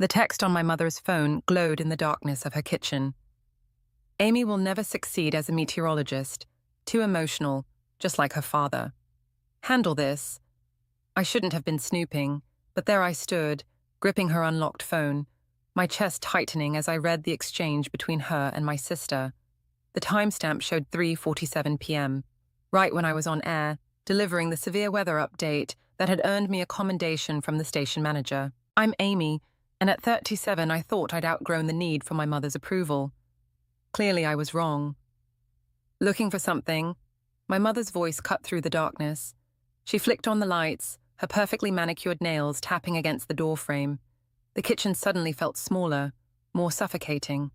The text on my mother's phone glowed in the darkness of her kitchen. Amy will never succeed as a meteorologist. Too emotional, just like her father. Handle this. I shouldn't have been snooping, but there I stood, gripping her unlocked phone, my chest tightening as I read the exchange between her and my sister. The timestamp showed 3:47 p.m., right when I was on air, delivering the severe weather update that had earned me a commendation from the station manager. I'm Amy, and at 37 I thought I'd outgrown the need for my mother's approval. Clearly I was wrong. Looking for something, my mother's voice cut through the darkness. She flicked on the lights, her perfectly manicured nails tapping against the doorframe. The kitchen suddenly felt smaller, more suffocating.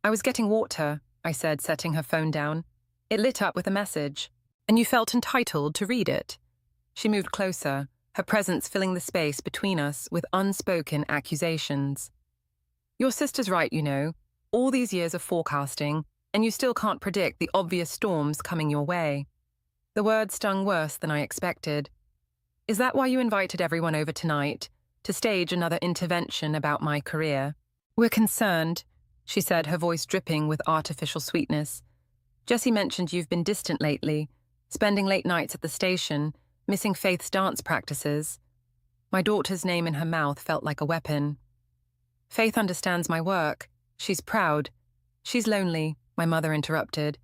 I was getting water, I said, setting her phone down. It lit up with a message, and you felt entitled to read it. She moved closer, her presence filling the space between us with unspoken accusations. Your sister's right, you know. All these years of forecasting, and you still can't predict the obvious storms coming your way. The words stung worse than I expected. Is that why you invited everyone over tonight, to stage another intervention about my career? We're concerned, she said, her voice dripping with artificial sweetness. Jessie mentioned you've been distant lately, spending late nights at the station, missing Faith's dance practices. My daughter's name in her mouth felt like a weapon. Faith understands my work. She's proud. She's lonely, my mother interrupted.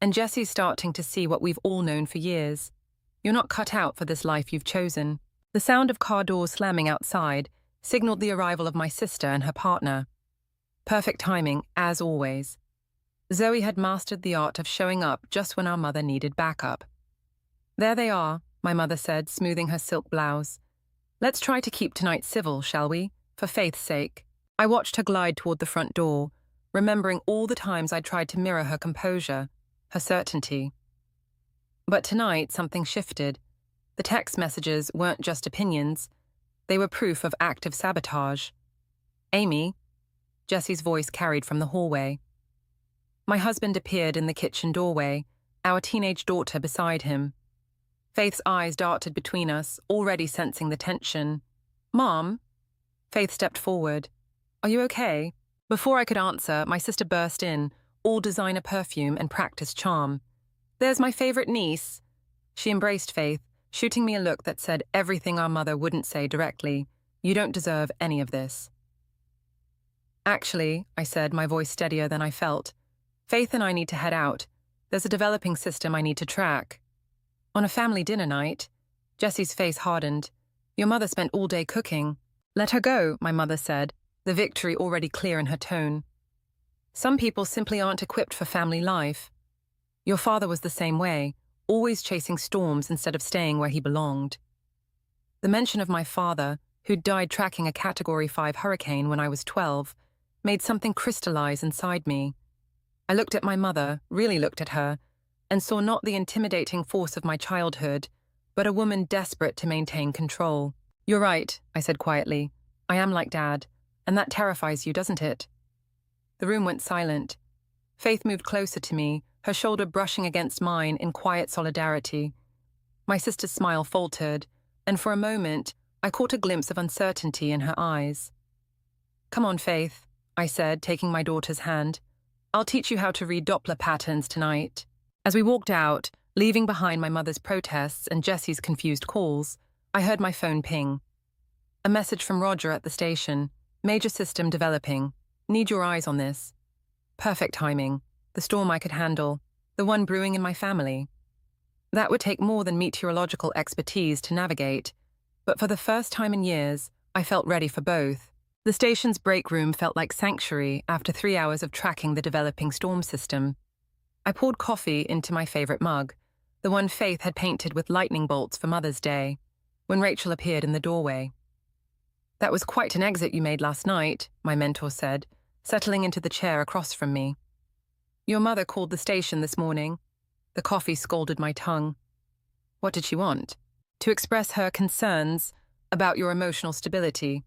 And Jessie's starting to see what we've all known for years. You're not cut out for this life you've chosen. The sound of car doors slamming outside signaled the arrival of my sister and her partner. Perfect timing, as always. Zoe had mastered the art of showing up just when our mother needed backup. There they are, my mother said, smoothing her silk blouse. Let's try to keep tonight civil, shall we? For Faith's sake. I watched her glide toward the front door, remembering all the times I'd tried to mirror her composure, her certainty. But tonight, something shifted. The text messages weren't just opinions. They were proof of active sabotage. Amy, Jessie's voice carried from the hallway. My husband appeared in the kitchen doorway, our teenage daughter beside him. Faith's eyes darted between us, already sensing the tension. Mom? Faith stepped forward. Are you okay? Before I could answer, my sister burst in, all designer perfume and practiced charm. There's my favorite niece. She embraced Faith, shooting me a look that said everything our mother wouldn't say directly. You don't deserve any of this. Actually, I said, my voice steadier than I felt, Faith and I need to head out. There's a developing system I need to track. On a family dinner night, Jessie's face hardened. Your mother spent all day cooking. Let her go, my mother said, the victory already clear in her tone. Some people simply aren't equipped for family life. Your father was the same way, always chasing storms instead of staying where he belonged. The mention of my father, who'd died tracking a Category 5 hurricane when I was 12, made something crystallize inside me. I looked at my mother, really looked at her, and saw not the intimidating force of my childhood, but a woman desperate to maintain control. You're right, I said quietly. I am like Dad, and that terrifies you, doesn't it? The room went silent. Faith moved closer to me, her shoulder brushing against mine in quiet solidarity. My sister's smile faltered, and for a moment, I caught a glimpse of uncertainty in her eyes. Come on, Faith, I said, taking my daughter's hand. I'll teach you how to read Doppler patterns tonight. As we walked out, leaving behind my mother's protests and Jessie's confused calls, I heard my phone ping. A message from Roger at the station. Major system developing. Need your eyes on this. Perfect timing. The storm I could handle. The one brewing in my family. That would take more than meteorological expertise to navigate, but for the first time in years, I felt ready for both. The station's break room felt like sanctuary after 3 hours of tracking the developing storm system. I poured coffee into my favorite mug, the one Faith had painted with lightning bolts for Mother's Day, when Rachel appeared in the doorway. That was quite an exit you made last night, my mentor said, settling into the chair across from me. Your mother called the station this morning. The coffee scalded my tongue. What did she want? To express her concerns about your emotional stability.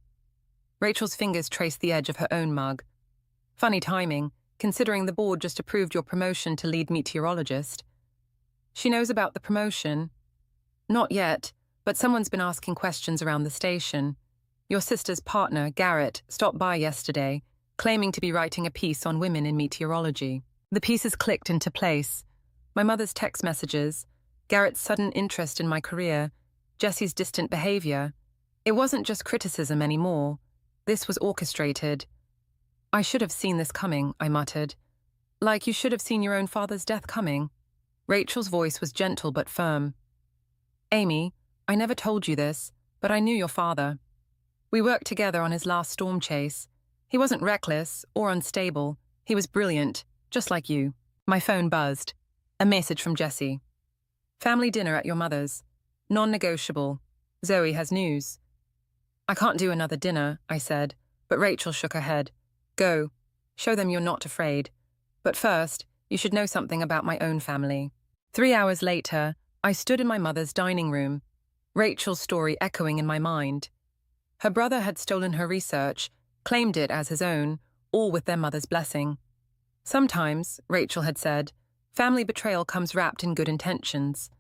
Rachel's fingers traced the edge of her own mug. Funny timing, considering the board just approved your promotion to lead meteorologist. She knows about the promotion. Not yet, but someone's been asking questions around the station. Your sister's partner, Garrett, stopped by yesterday, claiming to be writing a piece on women in meteorology. The pieces clicked into place. My mother's text messages, Garrett's sudden interest in my career, Jesse's distant behavior. It wasn't just criticism anymore. This was orchestrated. I should have seen this coming, I muttered. Like you should have seen your own father's death coming. Rachel's voice was gentle but firm. Amy, I never told you this, but I knew your father. We worked together on his last storm chase. He wasn't reckless or unstable. He was brilliant, just like you. My phone buzzed. A message from Jesse. Family dinner at your mother's. Non-negotiable. Zoe has news. I can't do another dinner, I said, but Rachel shook her head. Go. Show them you're not afraid. But first, you should know something about my own family. 3 hours later, I stood in my mother's dining room, Rachel's story echoing in my mind. Her brother had stolen her research, claimed it as his own, all with their mother's blessing. Sometimes, Rachel had said, family betrayal comes wrapped in good intentions.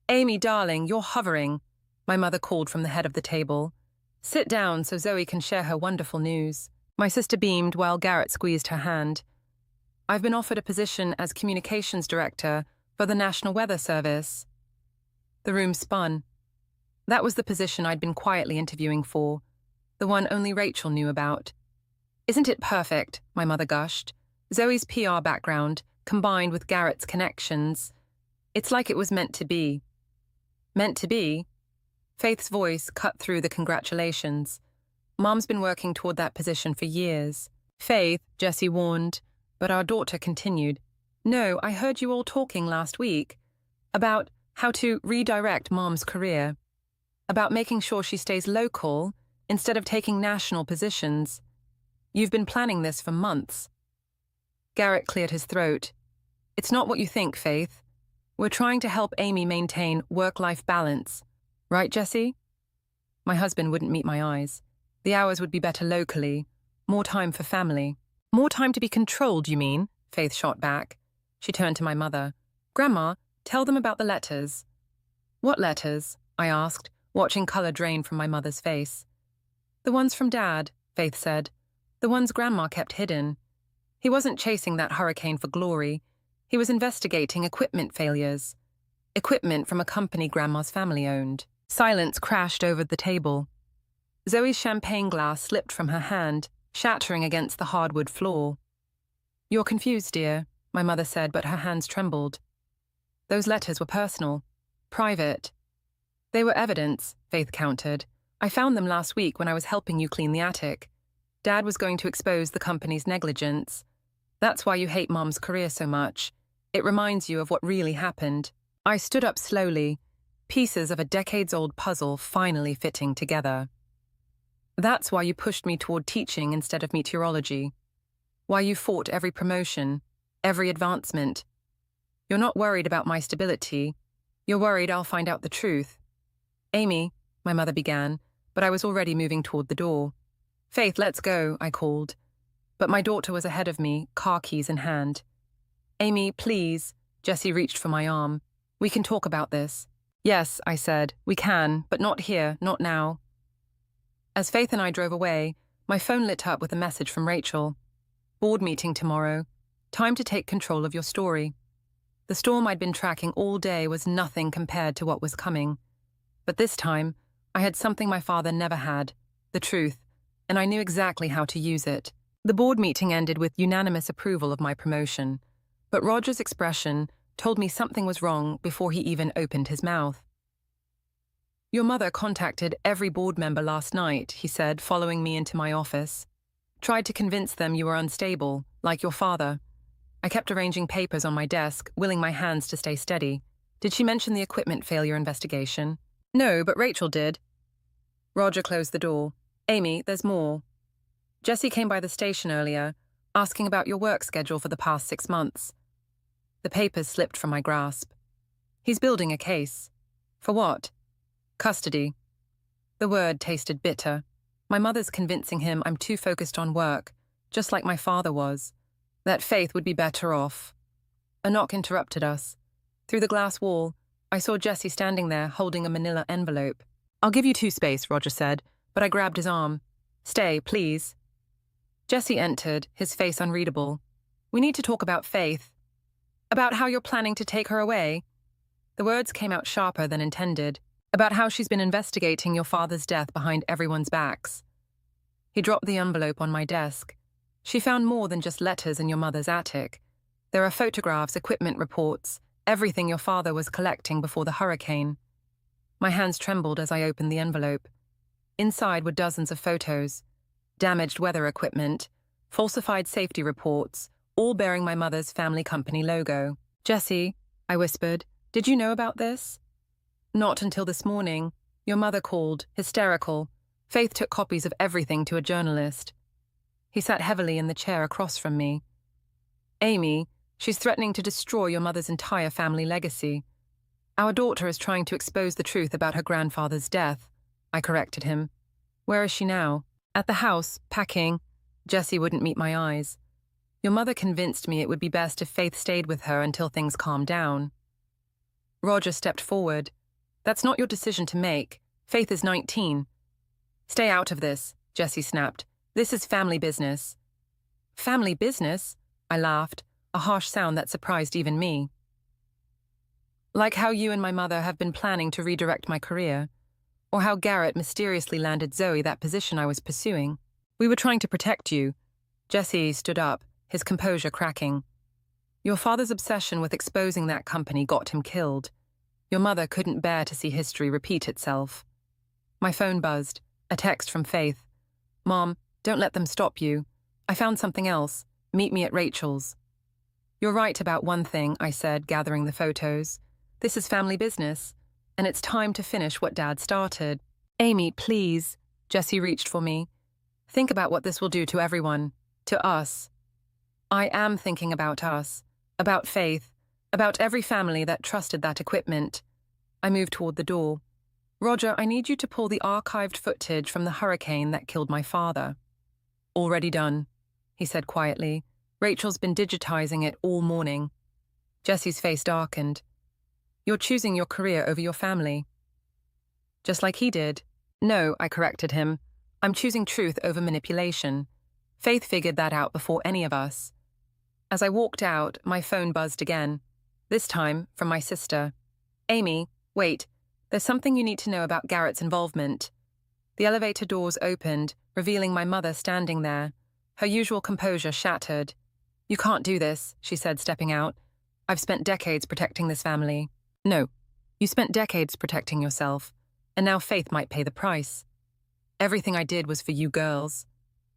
Amy, darling, you're hovering, my mother called from the head of the table. Sit down so Zoe can share her wonderful news. My sister beamed while Garrett squeezed her hand. I've been offered a position as communications director for the National Weather Service. The room spun. That was the position I'd been quietly interviewing for, the one only Rachel knew about. Isn't it perfect, my mother gushed. Zoe's PR background, combined with Garrett's connections. It's like it was meant to be. Meant to be? Faith's voice cut through the congratulations. Mom's been working toward that position for years. Faith, Jesse warned, but our daughter continued. No, I heard you all talking last week about how to redirect Mom's career, about making sure she stays local instead of taking national positions. You've been planning this for months. Garrett cleared his throat. It's not what you think, Faith. We're trying to help Amy maintain work-life balance. Right, Jesse? My husband wouldn't meet my eyes. The hours would be better locally. More time for family. More time to be controlled, you mean? Faith shot back. She turned to my mother. Grandma, tell them about the letters. What letters? I asked, watching colour drain from my mother's face. The ones from Dad, Faith said. The ones Grandma kept hidden. He wasn't chasing that hurricane for glory. He was investigating equipment failures. Equipment from a company Grandma's family owned. Silence crashed over the table. Zoe's champagne glass slipped from her hand, shattering against the hardwood floor. You're confused, dear, my mother said, but her hands trembled. Those letters were personal, private. They were evidence, Faith countered. I found them last week when I was helping you clean the attic. Dad was going to expose the company's negligence. That's why you hate Mom's career so much. It reminds you of what really happened. I stood up slowly, pieces of a decades-old puzzle finally fitting together. That's why you pushed me toward teaching instead of meteorology. Why you fought every promotion, every advancement. You're not worried about my stability. You're worried I'll find out the truth. Amy, my mother began, but I was already moving toward the door. Faith, let's go, I called. But my daughter was ahead of me, car keys in hand. Amy, please. Jesse reached for my arm. We can talk about this. Yes, I said, we can, but not here, not now. As Faith and I drove away, my phone lit up with a message from Rachel. Board meeting tomorrow. Time to take control of your story. The storm I'd been tracking all day was nothing compared to what was coming. But this time, I had something my father never had, the truth, and I knew exactly how to use it. The board meeting ended with unanimous approval of my promotion, but Roger's expression told me something was wrong before he even opened his mouth. Your mother contacted every board member last night, he said, following me into my office. Tried to convince them you were unstable, like your father. I kept arranging papers on my desk, willing my hands to stay steady. Did she mention the equipment failure investigation? No, but Rachel did. Roger closed the door. Amy, there's more. Jesse came by the station earlier, asking about your work schedule for the past 6 months. The papers slipped from my grasp. He's building a case. For what? Custody. The word tasted bitter. My mother's convincing him I'm too focused on work, just like my father was. That Faith would be better off. A knock interrupted us. Through the glass wall, I saw Jesse standing there holding a manila envelope. I'll give you 2 space, Roger said, but I grabbed his arm. "Stay, please." Jesse entered, his face unreadable. "We need to talk about Faith. About how you're planning to take her away." The words came out sharper than intended. "About how she's been investigating your father's death behind everyone's backs." He dropped the envelope on my desk. "She found more than just letters in your mother's attic. There are photographs, equipment reports, everything your father was collecting before the hurricane." My hands trembled as I opened the envelope. Inside were dozens of photos, damaged weather equipment, falsified safety reports, all bearing my mother's family company logo. "Jesse," I whispered, "did you know about this?" "Not until this morning. Your mother called, hysterical. Faith took copies of everything to a journalist." He sat heavily in the chair across from me. "Amy, she's threatening to destroy your mother's entire family legacy. Our daughter is trying to expose the truth about her grandfather's death," I corrected him. "Where is she now?" "At the house, packing." Jesse wouldn't meet my eyes. "Your mother convinced me it would be best if Faith stayed with her until things calmed down." Roger stepped forward. "That's not your decision to make. Faith is 19. "Stay out of this," Jesse snapped. "This is family business." "Family business?" I laughed, a harsh sound that surprised even me. "Like how you and my mother have been planning to redirect my career, or how Garrett mysteriously landed Zoe that position I was pursuing. We were trying to protect you." Jesse stood up, his composure cracking. "Your father's obsession with exposing that company got him killed. Your mother couldn't bear to see history repeat itself." My phone buzzed, a text from Faith. "Mom, don't let them stop you. I found something else. Meet me at Rachel's." "You're right about one thing," I said, gathering the photos. "This is family business, and it's time to finish what Dad started." "Amy, please." Jesse reached for me. "Think about what this will do to everyone, to us." "I am thinking about us, about Faith, about every family that trusted that equipment." I moved toward the door. "Roger, I need you to pull the archived footage from the hurricane that killed my father." "Already done," he said quietly. "Rachel's been digitizing it all morning." Jesse's face darkened. "You're choosing your career over your family." "Just like he did." "No," I corrected him. "I'm choosing truth over manipulation. Faith figured that out before any of us." As I walked out, my phone buzzed again, this time from my sister. "Amy, wait. There's something you need to know about Garrett's involvement." The elevator doors opened, revealing my mother standing there, her usual composure shattered. "You can't do this," she said, stepping out. "I've spent decades protecting this family." "No, you spent decades protecting yourself, and now Faith might pay the price. Everything I did was for you girls."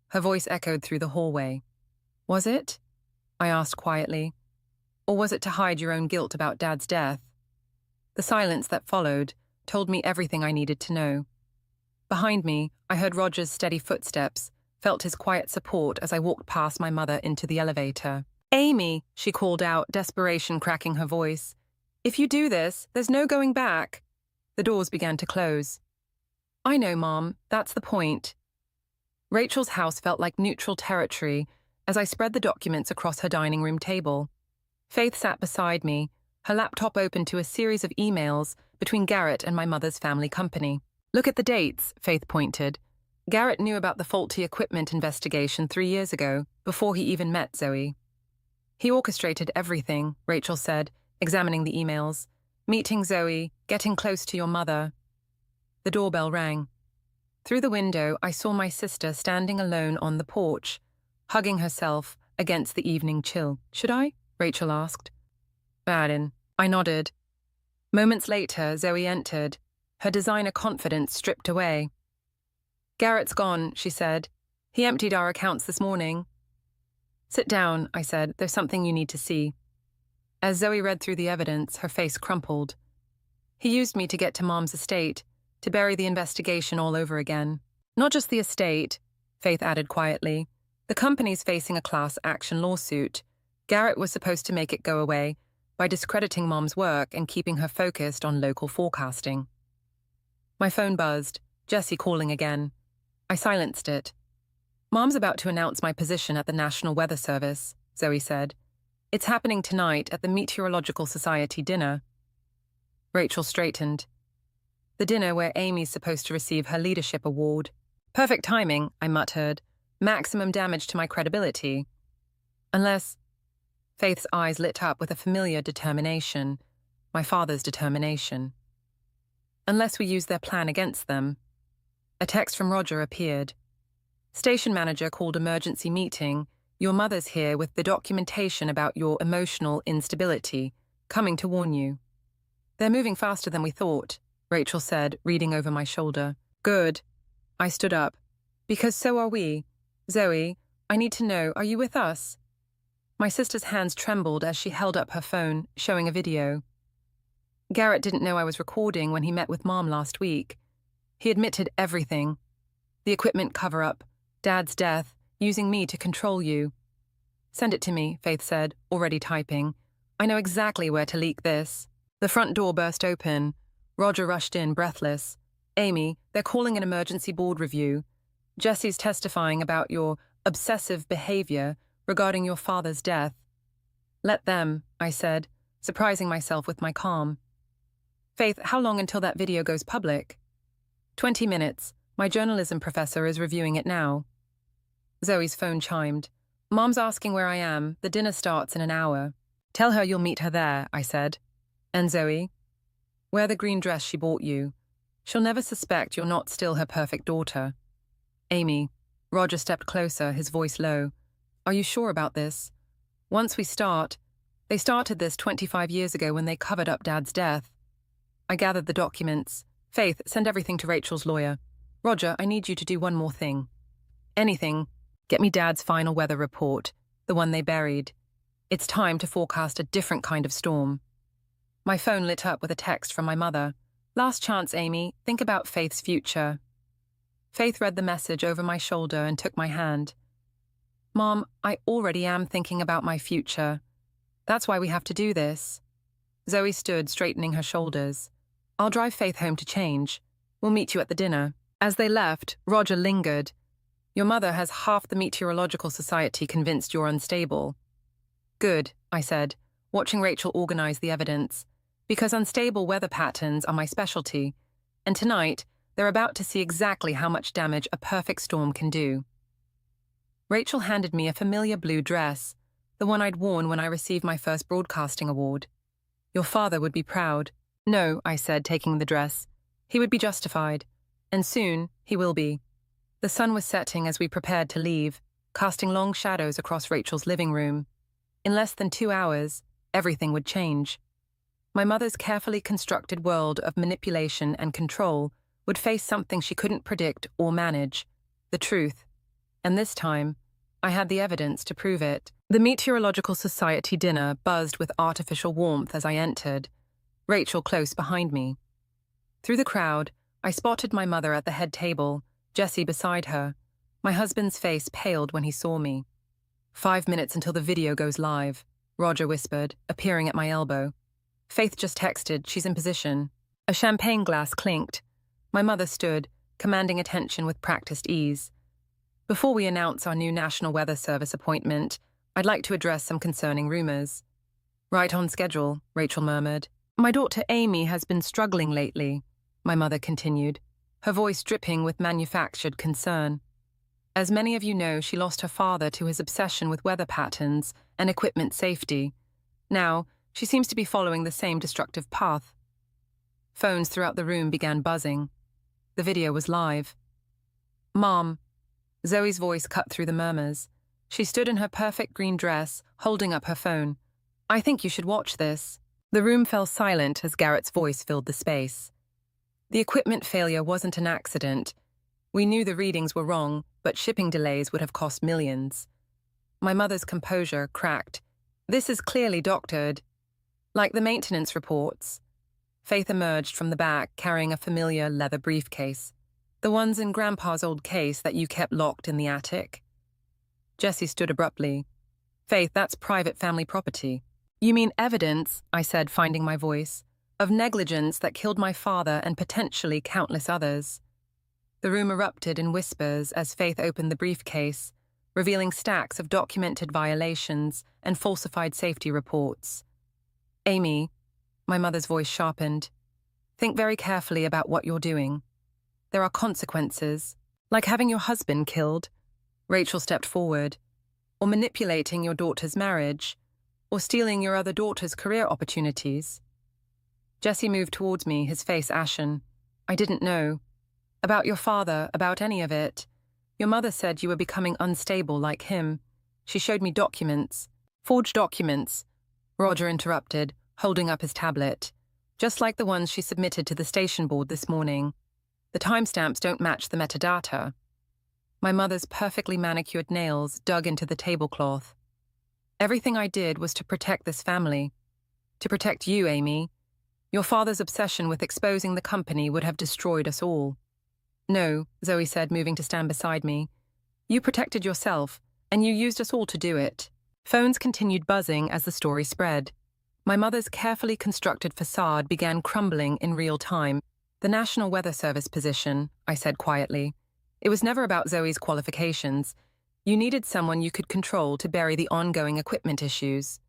Her voice echoed through the hallway. "Was it?" I asked quietly. "Or was it to hide your own guilt about Dad's death?" The silence that followed told me everything I needed to know. Behind me, I heard Roger's steady footsteps, felt his quiet support as I walked past my mother into the elevator. "Amy," she called out, desperation cracking her voice. "If you do this, there's no going back." The doors began to close. "I know, Mom. That's the point." Rachel's house felt like neutral territory as I spread the documents across her dining room table. Faith sat beside me, her laptop open to a series of emails between Garrett and my mother's family company. "Look at the dates," Faith pointed. "Garrett knew about the faulty equipment investigation 3 years ago, before he even met Zoe." "He orchestrated everything," Rachel said, examining the emails. "Meeting Zoe, getting close to your mother." The doorbell rang. Through the window, I saw my sister standing alone on the porch, hugging herself against the evening chill. "Should I?" Rachel asked. "Madden." I nodded. Moments later, Zoe entered, her designer confidence stripped away. "Garrett's gone," she said. "He emptied our accounts this morning." "Sit down," I said. "There's something you need to see." As Zoe read through the evidence, her face crumpled. "He used me to get to Mom's estate, to bury the investigation all over again." "Not just the estate," Faith added quietly. "The company's facing a class action lawsuit. Garrett was supposed to make it go away by discrediting Mom's work and keeping her focused on local forecasting." My phone buzzed, Jesse calling again. I silenced it. "Mom's about to announce my position at the National Weather Service," Zoe said. "It's happening tonight at the Meteorological Society dinner." Rachel straightened. "The dinner where Amy's supposed to receive her leadership award." Perfect timing, I muttered. Maximum damage to my credibility. Unless... Faith's eyes lit up with a familiar determination. My father's determination. Unless we use their plan against them. A text from Roger appeared. Station manager called emergency meeting. Your mother's here with the documentation about your emotional instability, coming to warn you. They're moving faster than we thought, Rachel said, reading over my shoulder. Good. I stood up. Because so are we. Zoe, I need to know, are you with us? My sister's hands trembled as she held up her phone, showing a video. Garrett didn't know I was recording when he met with Mom last week. He admitted everything. The equipment cover-up, Dad's death, using me to control you. Send it to me, Faith said, already typing. I know exactly where to leak this. The front door burst open. Roger rushed in, breathless. Amy, they're calling an emergency board review. Jesse's testifying about your obsessive behavior regarding your father's death. Let them, I said, surprising myself with my calm. Faith, how long until that video goes public? 20 minutes. My journalism professor is reviewing it now. Zoe's phone chimed. Mom's asking where I am. The dinner starts in an hour. Tell her you'll meet her there, I said. And Zoe? Wear the green dress she bought you. She'll never suspect you're not still her perfect daughter. Amy. Roger stepped closer, his voice low. Are you sure about this? Once we start... They started this 25 years ago when they covered up Dad's death. I gathered the documents. Faith, send everything to Rachel's lawyer. Roger, I need you to do one more thing. Anything. Get me Dad's final weather report, the one they buried. It's time to forecast a different kind of storm. My phone lit up with a text from my mother. Last chance, Amy. Think about Faith's future. Faith read the message over my shoulder and took my hand. Mom, I already am thinking about my future. That's why we have to do this. Zoe stood, straightening her shoulders. I'll drive Faith home to change. We'll meet you at the dinner. As they left, Roger lingered. Your mother has half the Meteorological Society convinced you're unstable. Good, I said, watching Rachel organize the evidence. Because unstable weather patterns are my specialty. And tonight, they're about to see exactly how much damage a perfect storm can do. Rachel handed me a familiar blue dress, the one I'd worn when I received my first broadcasting award. Your father would be proud. No, I said, taking the dress. He would be justified. And soon, he will be. The sun was setting as we prepared to leave, casting long shadows across Rachel's living room. In less than 2 hours, everything would change. My mother's carefully constructed world of manipulation and control would face something she couldn't predict or manage, the truth. And this time, I had the evidence to prove it. The Meteorological Society dinner buzzed with artificial warmth as I entered, Rachel close behind me. Through the crowd, I spotted my mother at the head table, Jesse beside her. My husband's face paled when he saw me. 5 minutes until the video goes live, Roger whispered, appearing at my elbow. Faith just texted, she's in position. A champagne glass clinked. My mother stood, commanding attention with practiced ease. Before we announce our new National Weather Service appointment, I'd like to address some concerning rumors. Right on schedule, Rachel murmured. My daughter Amy has been struggling lately, my mother continued, her voice dripping with manufactured concern. As many of you know, she lost her father to his obsession with weather patterns and equipment safety. Now, she seems to be following the same destructive path. Phones throughout the room began buzzing. The video was live. Mom. Zoe's voice cut through the murmurs. She stood in her perfect green dress, holding up her phone. I think you should watch this. The room fell silent as Garrett's voice filled the space. The equipment failure wasn't an accident. We knew the readings were wrong, but shipping delays would have cost millions. My mother's composure cracked. This is clearly doctored. Like the maintenance reports. Faith emerged from the back, carrying a familiar leather briefcase. The ones in Grandpa's old case that you kept locked in the attic. Jessie stood abruptly. Faith, that's private family property. You mean evidence, I said, finding my voice, of negligence that killed my father and potentially countless others. The room erupted in whispers as Faith opened the briefcase, revealing stacks of documented violations and falsified safety reports. Amy, my mother's voice sharpened, think very carefully about what you're doing. There are consequences. Like having your husband killed, Rachel stepped forward, or manipulating your daughter's marriage, or stealing your other daughter's career opportunities. Jesse moved towards me, his face ashen. I didn't know. About your father, about any of it. Your mother said you were becoming unstable like him. She showed me documents. Forged documents, Roger interrupted, holding up his tablet. Just like the ones she submitted to the station board this morning. The timestamps don't match the metadata. My mother's perfectly manicured nails dug into the tablecloth. Everything I did was to protect this family. To protect you, Amy. Your father's obsession with exposing the company would have destroyed us all. No, Zoe said, moving to stand beside me. You protected yourself, and you used us all to do it. Phones continued buzzing as the story spread. My mother's carefully constructed facade began crumbling in real time. The National Weather Service position, I said quietly. It was never about Zoe's qualifications. You needed someone you could control to bury the ongoing equipment issues.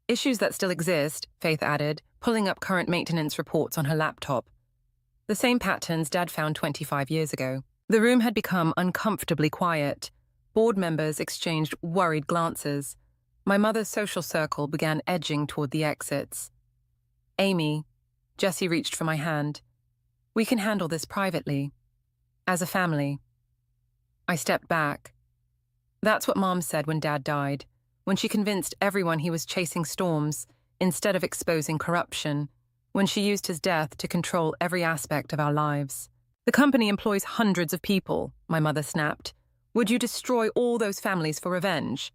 Issues that still exist, Faith added, pulling up current maintenance reports on her laptop. The same patterns Dad found 25 years ago. The room had become uncomfortably quiet. Board members exchanged worried glances. My mother's social circle began edging toward the exits. Amy, Jesse reached for my hand. We can handle this privately. As a family. I stepped back. That's what Mom said when Dad died, when she convinced everyone he was chasing storms instead of exposing corruption, when she used his death to control every aspect of our lives. The company employs hundreds of people, my mother snapped. Would you destroy all those families for revenge?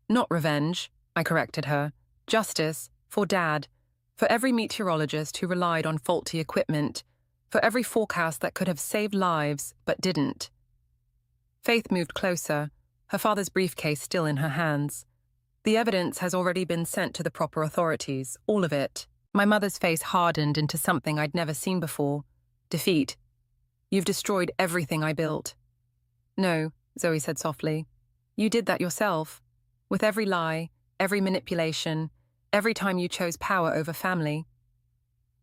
Not revenge, I corrected her. Justice, for Dad, for every meteorologist who relied on faulty equipment, for every forecast that could have saved lives but didn't. Faith moved closer, her father's briefcase still in her hands. The evidence has already been sent to the proper authorities, all of it. My mother's face hardened into something I'd never seen before. Defeat. You've destroyed everything I built. No, Zoe said softly. You did that yourself. With every lie, every manipulation, every time you chose power over family.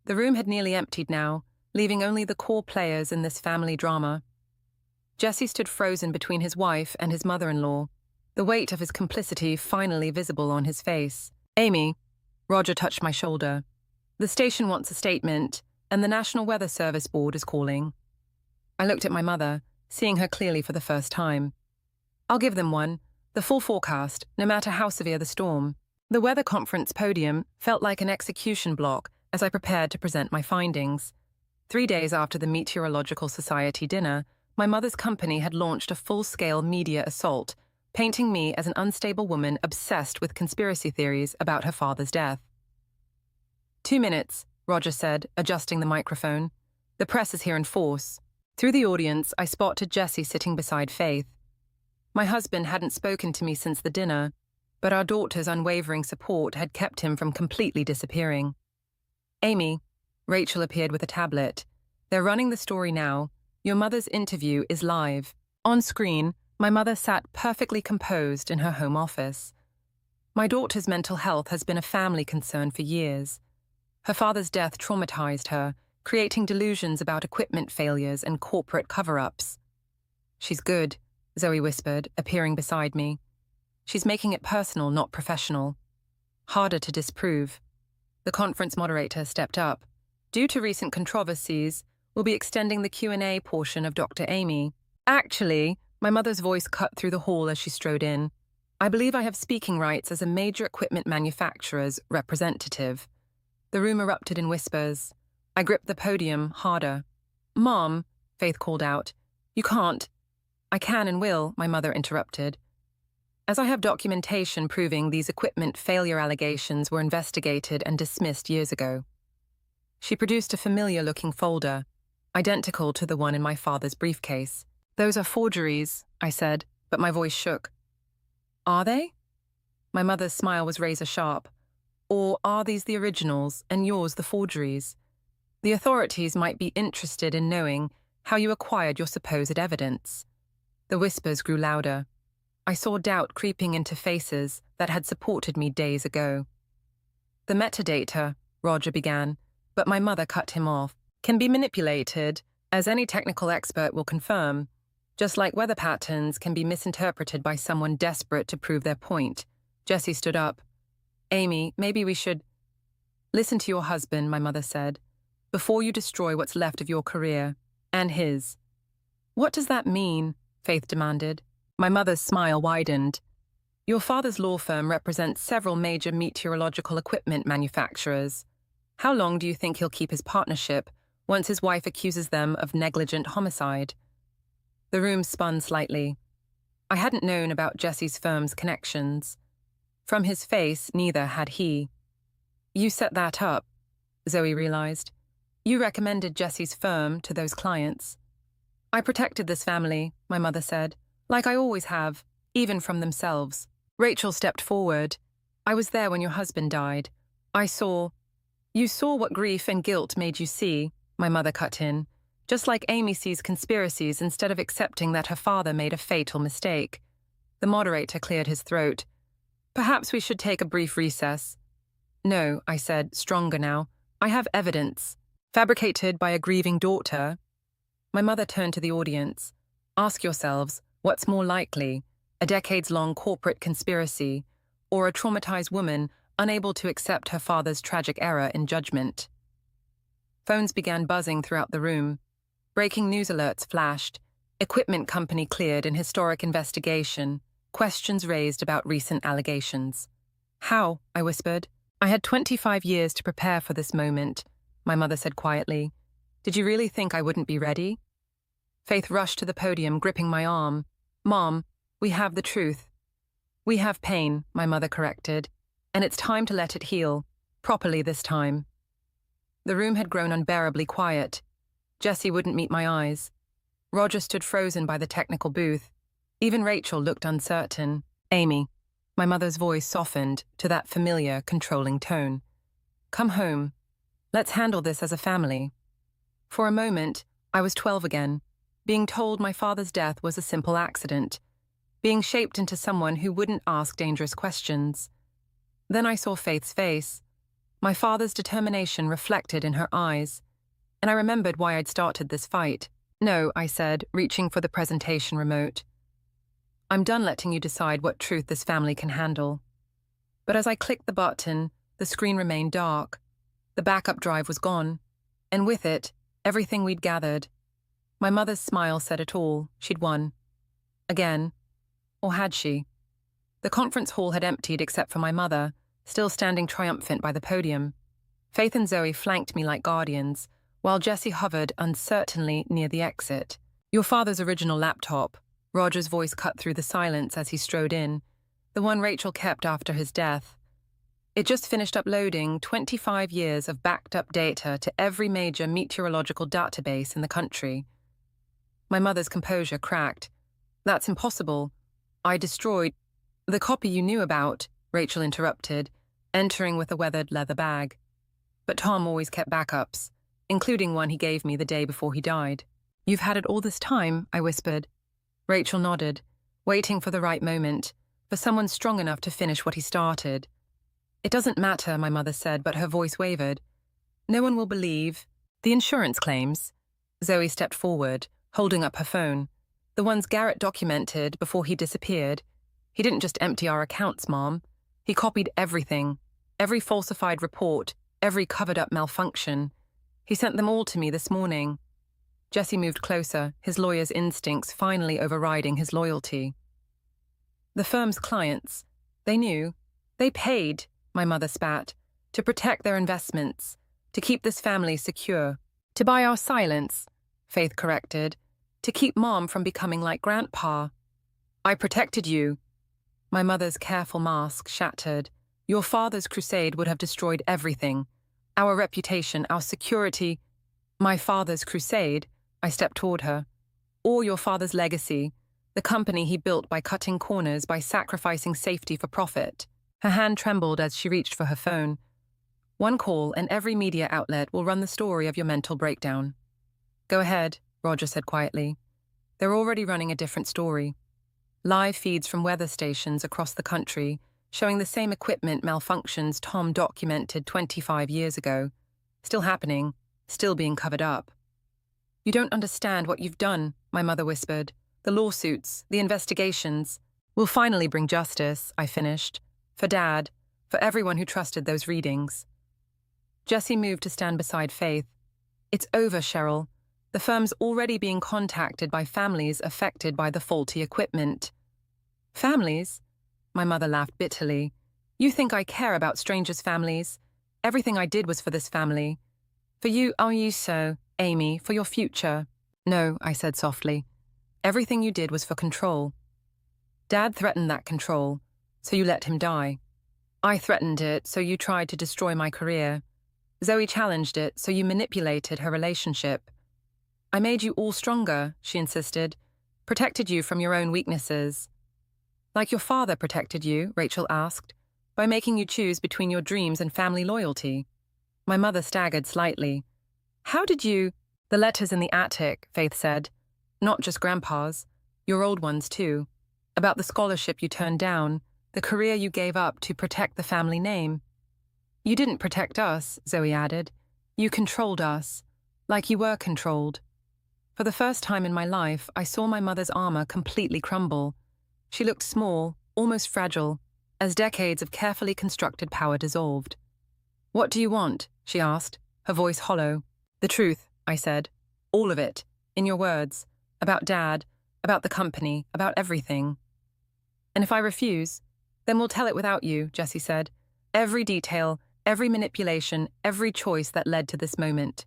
The room had nearly emptied now, leaving only the core players in this family drama. Jesse stood frozen between his wife and his mother-in-law, the weight of his complicity finally visible on his face. Amy, Roger touched my shoulder. The station wants a statement, and the National Weather Service Board is calling. I looked at my mother, seeing her clearly for the first time. I'll give them one, the full forecast, no matter how severe the storm. The weather conference podium felt like an execution block as I prepared to present my findings. 3 days after the Meteorological Society dinner, my mother's company had launched a full-scale media assault, painting me as an unstable woman obsessed with conspiracy theories about her father's death. 2 minutes, Roger said, adjusting the microphone. The press is here in force. Through the audience, I spotted Jesse sitting beside Faith. My husband hadn't spoken to me since the dinner, but our daughter's unwavering support had kept him from completely disappearing. Amy, Rachel appeared with a tablet. They're running the story now. Your mother's interview is live. On screen, my mother sat perfectly composed in her home office. My daughter's mental health has been a family concern for years. Her father's death traumatized her, creating delusions about equipment failures and corporate cover-ups. She's good, Zoe whispered, appearing beside me. She's making it personal, not professional. Harder to disprove. The conference moderator stepped up. Due to recent controversies, we'll be extending the Q&A portion of Dr. Amy. Actually, my mother's voice cut through the hall as she strode in. I believe I have speaking rights as a major equipment manufacturer's representative. The room erupted in whispers. I gripped the podium harder. Mom, Faith called out. You can't. I can and will, my mother interrupted. As I have documentation proving these equipment failure allegations were investigated and dismissed years ago. She produced a familiar-looking folder, identical to the one in my father's briefcase. Those are forgeries, I said, but my voice shook. Are they? My mother's smile was razor-sharp. Or are these the originals and yours the forgeries? The authorities might be interested in knowing how you acquired your supposed evidence. The whispers grew louder. I saw doubt creeping into faces that had supported me days ago. The metadata, Roger began, but my mother cut him off, can be manipulated, as any technical expert will confirm. Just like weather patterns can be misinterpreted by someone desperate to prove their point. Jessie stood up. Amy, maybe we should listen to your husband, my mother said, before you destroy what's left of your career, and his. What does that mean? Faith demanded. My mother's smile widened. Your father's law firm represents several major meteorological equipment manufacturers. How long do you think he'll keep his partnership once his wife accuses them of negligent homicide? The room spun slightly. I hadn't known about Jesse's firm's connections. From his face, neither had he. You set that up, Zoe realized. You recommended Jesse's firm to those clients. I protected this family, my mother said, like I always have, even from themselves. Rachel stepped forward. I was there when your husband died. You saw what grief and guilt made you see, my mother cut in, just like Amy sees conspiracies instead of accepting that her father made a fatal mistake. The moderator cleared his throat. Perhaps we should take a brief recess. No, I said, stronger now. I have evidence. Fabricated by a grieving daughter. My mother turned to the audience. Ask yourselves, what's more likely, a decades-long corporate conspiracy, or a traumatized woman unable to accept her father's tragic error in judgment? Phones began buzzing throughout the room. Breaking news alerts flashed. Equipment company cleared in historic investigation. Questions raised about recent allegations. How? I whispered. I had 25 years to prepare for this moment, my mother said quietly. Did you really think I wouldn't be ready? Faith rushed to the podium, gripping my arm. Mom, we have the truth. We have pain, my mother corrected, and it's time to let it heal, properly this time. The room had grown unbearably quiet. Jessie wouldn't meet my eyes. Roger stood frozen by the technical booth. Even Rachel looked uncertain. Amy, my mother's voice softened to that familiar, controlling tone. Come home. Let's handle this as a family. For a moment, I was 12 again, being told my father's death was a simple accident, being shaped into someone who wouldn't ask dangerous questions. Then I saw Faith's face, my father's determination reflected in her eyes, and I remembered why I'd started this fight. No, I said, reaching for the presentation remote. I'm done letting you decide what truth this family can handle. But as I clicked the button, the screen remained dark. The backup drive was gone, and with it, everything we'd gathered. My mother's smile said it all. She'd won. Again. Or had she? The conference hall had emptied except for my mother, still standing triumphant by the podium. Faith and Zoe flanked me like guardians, while Jessie hovered uncertainly near the exit. Your father's original laptop, Roger's voice cut through the silence as he strode in, the one Rachel kept after his death. It just finished uploading 25 years of backed-up data to every major meteorological database in the country. My mother's composure cracked. That's impossible. I destroyed the copy you knew about, Rachel interrupted, entering with a weathered leather bag. But Tom always kept backups, including one he gave me the day before he died. You've had it all this time, I whispered. Rachel nodded, waiting for the right moment, for someone strong enough to finish what he started. It doesn't matter, my mother said, but her voice wavered. No one will believe. The insurance claims. Zoe stepped forward, holding up her phone. The ones Garrett documented before he disappeared. He didn't just empty our accounts, Mom. He copied everything. Every falsified report, every covered-up malfunction. He sent them all to me this morning. Jesse moved closer, his lawyer's instincts finally overriding his loyalty. The firm's clients. They knew. They paid, my mother spat, to protect their investments, to keep this family secure. To buy our silence, Faith corrected, to keep Mom from becoming like Grandpa. I protected you. My mother's careful mask shattered. Your father's crusade would have destroyed everything. Our reputation, our security. My father's crusade, I stepped toward her. Or your father's legacy, the company he built by cutting corners, by sacrificing safety for profit. Her hand trembled as she reached for her phone. One call and every media outlet will run the story of your mental breakdown. Go ahead, Roger said quietly. They're already running a different story. Live feeds from weather stations across the country showing the same equipment malfunctions Tom documented 25 years ago. Still happening, still being covered up. You don't understand what you've done, my mother whispered. the lawsuits, the investigations. We'll finally bring justice, I finished. For Dad, for everyone who trusted those readings. Jessie moved to stand beside Faith. It's over, Cheryl. The firm's already being contacted by families affected by the faulty equipment. Families? My mother laughed bitterly. You think I care about strangers' families? Everything I did was for this family. For you, are you so, Amy, for your future? No, I said softly. Everything you did was for control. Dad threatened that control, so you let him die. I threatened it, so you tried to destroy my career. Zoe challenged it, so you manipulated her relationship. I made you all stronger, she insisted, protected you from your own weaknesses. Like your father protected you, Rachel asked, by making you choose between your dreams and family loyalty. My mother staggered slightly. How did you— The letters in the attic, Faith said. Not just Grandpa's, your old ones too. About the scholarship you turned down, the career you gave up to protect the family name. You didn't protect us, Zoe added. You controlled us, like you were controlled. For the first time in my life, I saw my mother's armor completely crumble. She looked small, almost fragile, as decades of carefully constructed power dissolved. What do you want? She asked, her voice hollow. The truth, I said. All of it, in your words. About Dad, about the company, about everything. And if I refuse, then we'll tell it without you, Jessie said. Every detail, every manipulation, every choice that led to this moment.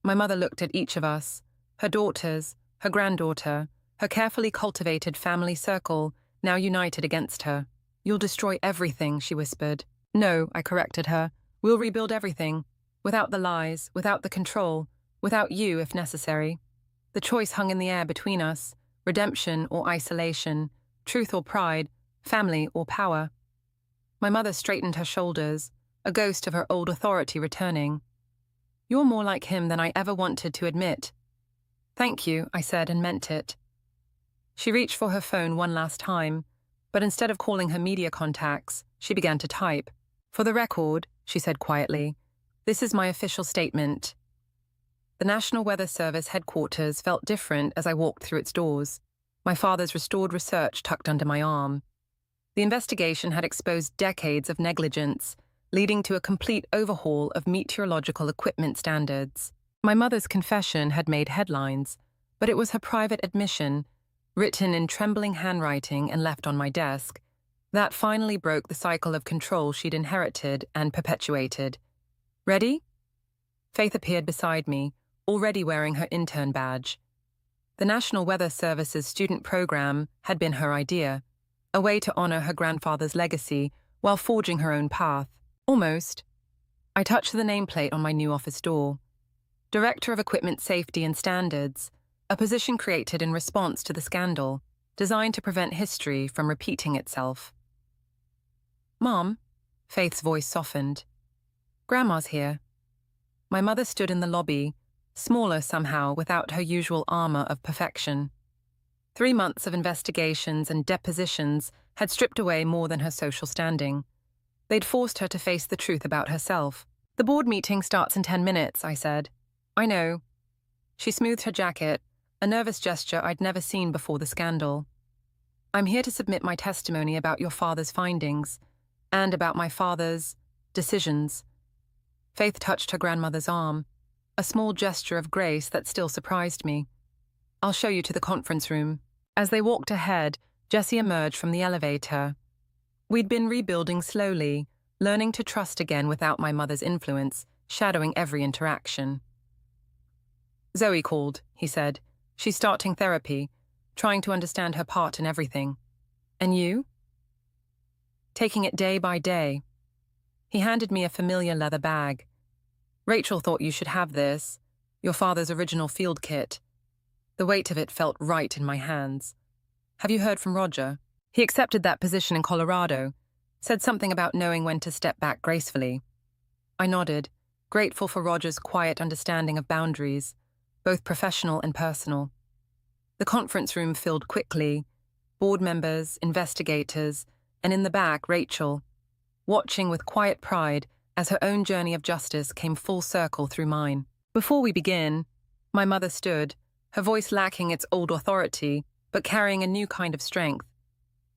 My mother looked at each of us, her daughters, her granddaughter, her carefully cultivated family circle, now united against her. You'll destroy everything, she whispered. No, I corrected her. We'll rebuild everything. Without the lies, without the control, without you if necessary. The choice hung in the air between us, redemption or isolation, truth or pride, family or power. My mother straightened her shoulders, a ghost of her old authority returning. You're more like him than I ever wanted to admit. Thank you, I said and meant it. She reached for her phone one last time, but instead of calling her media contacts, she began to type. For the record, she said quietly, this is my official statement. The National Weather Service headquarters felt different as I walked through its doors, my father's restored research tucked under my arm. The investigation had exposed decades of negligence, leading to a complete overhaul of meteorological equipment standards. My mother's confession had made headlines, but it was her private admission, written in trembling handwriting and left on my desk, that finally broke the cycle of control she'd inherited and perpetuated. Ready? Faith appeared beside me, already wearing her intern badge. The National Weather Service's student program had been her idea, a way to honor her grandfather's legacy while forging her own path. Almost. I touched the nameplate on my new office door. Director of Equipment Safety and Standards, a position created in response to the scandal, designed to prevent history from repeating itself. Mom, Faith's voice softened. Grandma's here. My mother stood in the lobby, smaller somehow without her usual armor of perfection. 3 months of investigations and depositions had stripped away more than her social standing. They'd forced her to face the truth about herself. The board meeting starts in 10 minutes, I said. I know. She smoothed her jacket, a nervous gesture I'd never seen before the scandal. I'm here to submit my testimony about your father's findings, and about my father's decisions. Faith touched her grandmother's arm, a small gesture of grace that still surprised me. I'll show you to the conference room. As they walked ahead, Jessie emerged from the elevator. We'd been rebuilding slowly, learning to trust again without my mother's influence, shadowing every interaction. Zoe called, he said. She's starting therapy, trying to understand her part in everything. And you? Taking it day by day. He handed me a familiar leather bag. Rachel thought you should have this, your father's original field kit. The weight of it felt right in my hands. Have you heard from Roger? He accepted that position in Colorado, said something about knowing when to step back gracefully. I nodded, grateful for Roger's quiet understanding of boundaries, both professional and personal. The conference room filled quickly, board members, investigators, and in the back, Rachel, watching with quiet pride as her own journey of justice came full circle through mine. Before we begin, my mother stood, her voice lacking its old authority, but carrying a new kind of strength.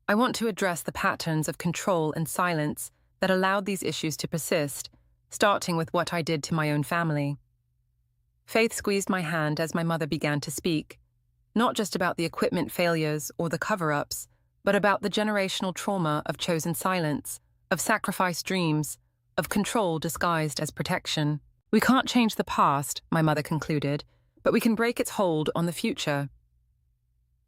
I want to address the patterns of control and silence that allowed these issues to persist, starting with what I did to my own family. Faith squeezed my hand as my mother began to speak, not just about the equipment failures or the cover-ups, but about the generational trauma of chosen silence, of sacrificed dreams, of control disguised as protection. We can't change the past, my mother concluded, but we can break its hold on the future.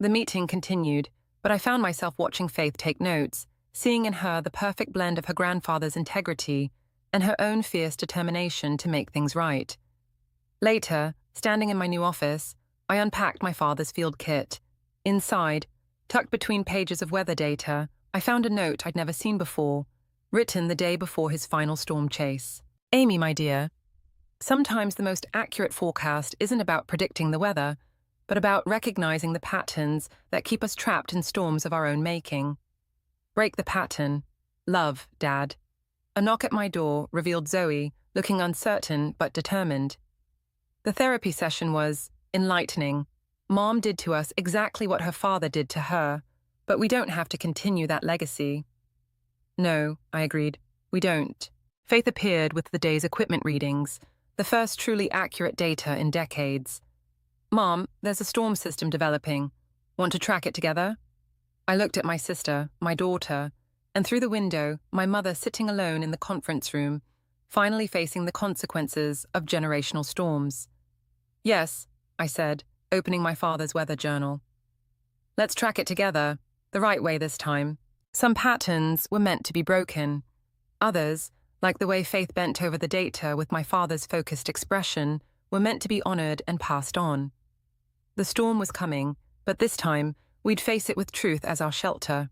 The meeting continued, but I found myself watching Faith take notes, seeing in her the perfect blend of her grandfather's integrity and her own fierce determination to make things right. Later, standing in my new office, I unpacked my father's field kit. Inside, tucked between pages of weather data, I found a note I'd never seen before, written the day before his final storm chase. Amy, my dear, sometimes the most accurate forecast isn't about predicting the weather, but about recognizing the patterns that keep us trapped in storms of our own making. Break the pattern. Love, Dad. A knock at my door revealed Zoe, looking uncertain but determined. The therapy session was enlightening. Mom did to us exactly what her father did to her, but we don't have to continue that legacy. No, I agreed, we don't. Faith appeared with the day's equipment readings, the first truly accurate data in decades. Mom, there's a storm system developing. Want to track it together? I looked at my sister, my daughter, and through the window, my mother sitting alone in the conference room, finally facing the consequences of generational storms. Yes, I said, opening my father's weather journal. Let's track it together, the right way this time. Some patterns were meant to be broken. Others, like the way Faith bent over the data with my father's focused expression, were meant to be honored and passed on. The storm was coming, but this time, we'd face it with truth as our shelter.